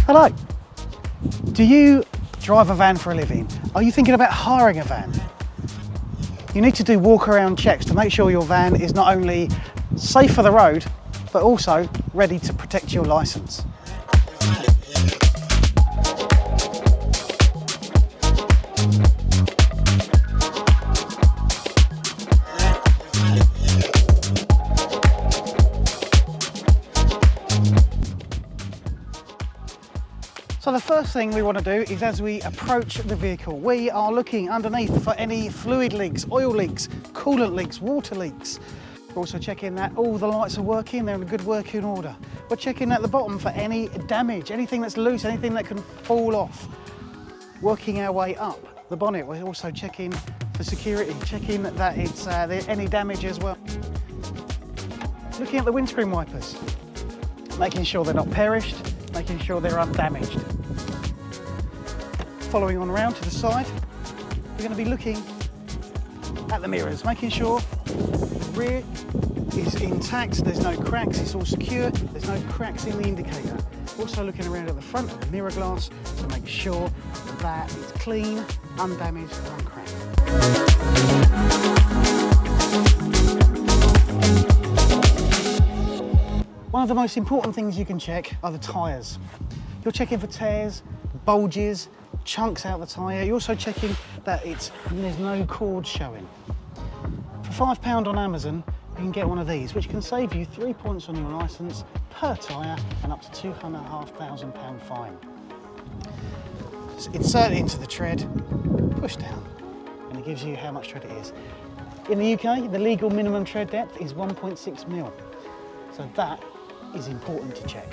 Hello. Do you drive a van for a living? Are you thinking about hiring a van? You need to do walk around checks to make sure your van is not only safe for the road, but also ready to protect your license. So the first thing we want to do is, as we approach the vehicle, we are looking underneath for any fluid leaks, oil leaks, coolant leaks, water leaks. We're also checking that all the lights are working, they're in a good working order. We're checking at the bottom for any damage, anything that's loose, anything that can fall off. Working our way up the bonnet, we're also checking for security, checking that it's any damage as well. Looking at the windscreen wipers, making sure they're not perished, making sure they're undamaged. Following on around to the side, we're going to be looking at the mirrors, making sure the rear is intact, there's no cracks, it's all secure, there's no cracks in the indicator. Also looking around at the front of the mirror glass to make sure that it's clean, undamaged and uncracked. One of the most important things you can check are the tyres. You're checking for tears, bulges, chunks out the tyre. You're also checking that there's no cords showing. For £5 on Amazon, you can get one of these, which can save you 3 points on your licence per tyre and up to £2,500 fine. Just insert it into the tread, push down, and it gives you how much tread it is. In the UK, the legal minimum tread depth is 1.6 mil. So that is important to check.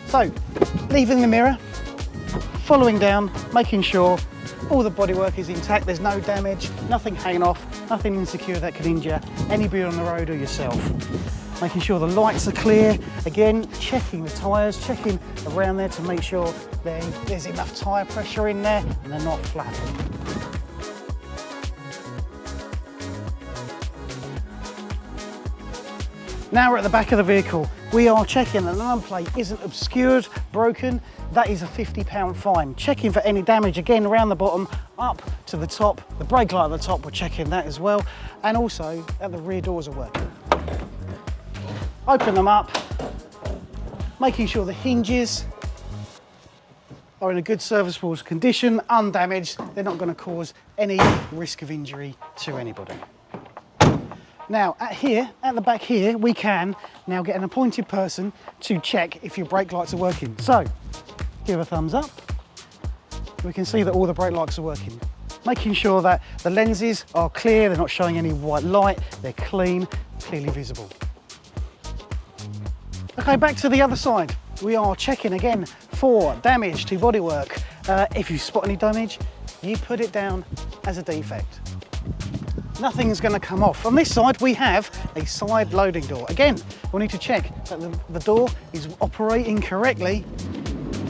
So, leaving the mirror, following down, making sure all the bodywork is intact, there's no damage, nothing hanging off, nothing insecure that could injure anybody on the road or yourself. Making sure the lights are clear, again, checking the tyres, checking around there to make sure there's enough tyre pressure in there and they're not flapping. Now we're at the back of the vehicle. We are checking that the number plate isn't obscured, broken. That is a £50 fine. Checking for any damage, again, around the bottom, up to the top. The brake light at the top, we're checking that as well. And also, that the rear doors are working. Open them up, making sure the hinges are in a good serviceable condition, undamaged. They're not going to cause any risk of injury to anybody. Now, at the back here, we can now get an appointed person to check if your brake lights are working. So, give a thumbs up. We can see that all the brake lights are working. Making sure that the lenses are clear, they're not showing any white light, they're clean, clearly visible. Okay, back to the other side. We are checking again for damage to bodywork. If you spot any damage, you put it down as a defect. Nothing's going to come off. On this side, we have a side loading door. Again, we'll need to check that the door is operating correctly.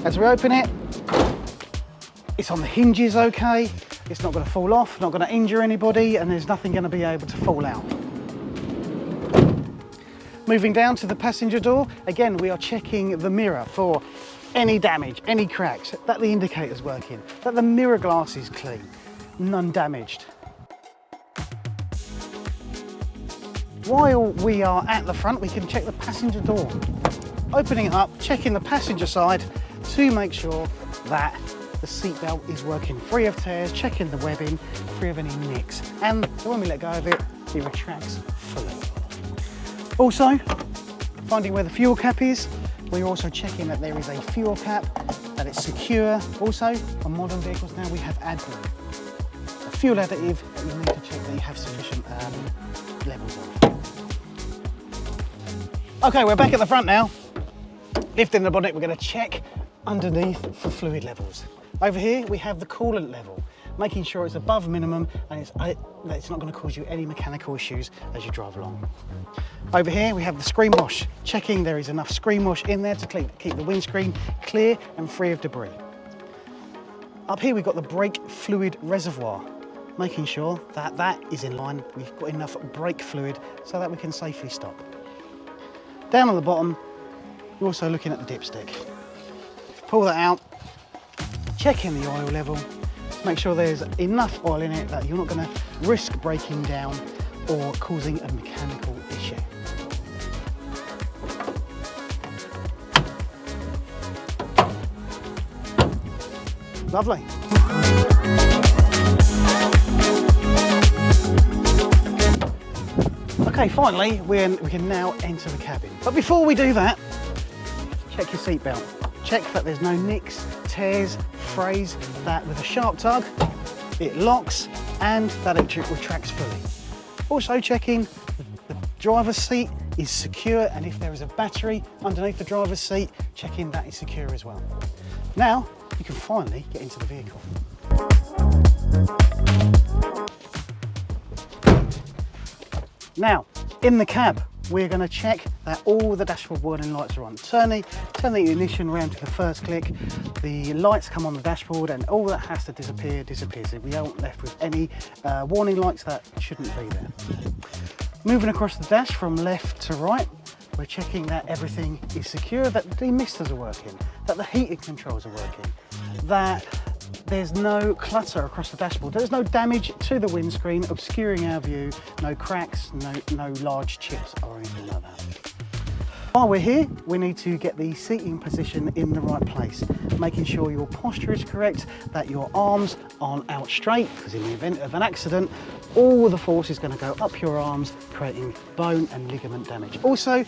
As we open it, it's on the hinges okay, it's not going to fall off, not going to injure anybody, and there's nothing going to be able to fall out. Moving down to the passenger door, again, we are checking the mirror for any damage, any cracks, that the indicator's working, that the mirror glass is clean, none damaged. While we are at the front, we can check the passenger door. Opening it up, checking the passenger side to make sure that the seatbelt is working free of tears, checking the webbing, free of any nicks. And when we let go of it, it retracts fully. Also, finding where the fuel cap is, we're also checking that there is a fuel cap, that it's secure. Also, on modern vehicles now, we have AdBlue, a fuel additive that you need to check that you have sufficient levels of. Okay, we're back at the front now. Lifting the bonnet, we're going to check underneath for fluid levels. Over here, we have the coolant level, making sure it's above minimum and it's not going to cause you any mechanical issues as you drive along. Over here, we have the screen wash, checking there is enough screen wash in there to keep the windscreen clear and free of debris. Up here, we've got the brake fluid reservoir. making sure that that is in line, we've got enough brake fluid so that we can safely stop. Down on the bottom, we're also looking at the dipstick. Pull that out, checking the oil level, make sure there's enough oil in it that you're not going to risk breaking down or causing a mechanical issue. Lovely. Okay, finally, we can now enter the cabin. But before we do that, check your seatbelt. Check that there's no nicks, tears, frays, that with a sharp tug, it locks and that it retracts fully. Also checking the driver's seat is secure, and if there is a battery underneath the driver's seat, checking that is secure as well. Now, you can finally get into the vehicle. Now, in the cab, we're going to check that all the dashboard warning lights are on. Turn the ignition around to the first click, the lights come on the dashboard, and all that has to disappear disappears. We aren't left with any warning lights that shouldn't be there. Moving across the dash from left to right, we're checking that everything is secure, that the demisters are working, that the heating controls are working, that there's no clutter across the dashboard, there's no damage to the windscreen obscuring our view, no cracks, no large chips or anything like that. While we're here, we need to get the seating position in the right place, making sure your posture is correct, that your arms aren't out straight, because in the event of an accident, all the force is going to go up your arms, creating bone and ligament damage. Also,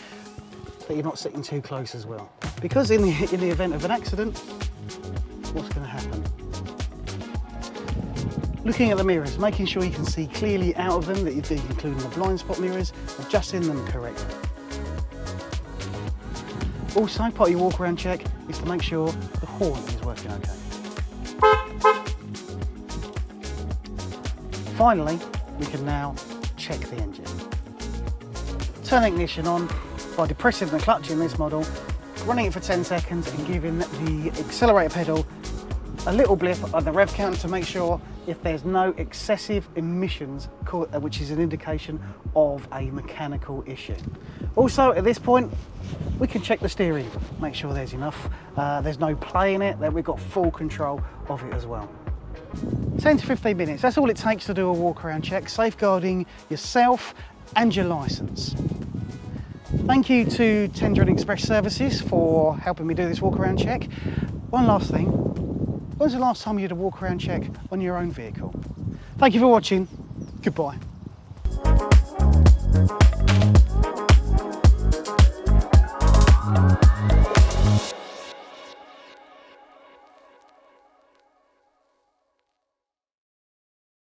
that you're not sitting too close as well, because in the event of an accident, what's going to happen? Looking at the mirrors, making sure you can see clearly out of them, that you're including the blind spot mirrors, adjusting them correctly. Also, part of your walk around check is to make sure the horn is working okay. Finally, we can now check the engine. Turn the ignition on by depressing the clutch in this model, running it for 10 seconds and giving the accelerator pedal a little blip on the rev count to make sure if there's no excessive emissions, which is an indication of a mechanical issue. Also, at this point, we can check the steering, make sure there's enough, there's no play in it, that we've got full control of it as well. 10 to 15 minutes, that's all it takes to do a walk around check, safeguarding yourself and your licence. Thank you to Tender and Express Services for helping me do this walk around check. One last thing, when was the last time you did a walk around check on your own vehicle? Thank you for watching, goodbye.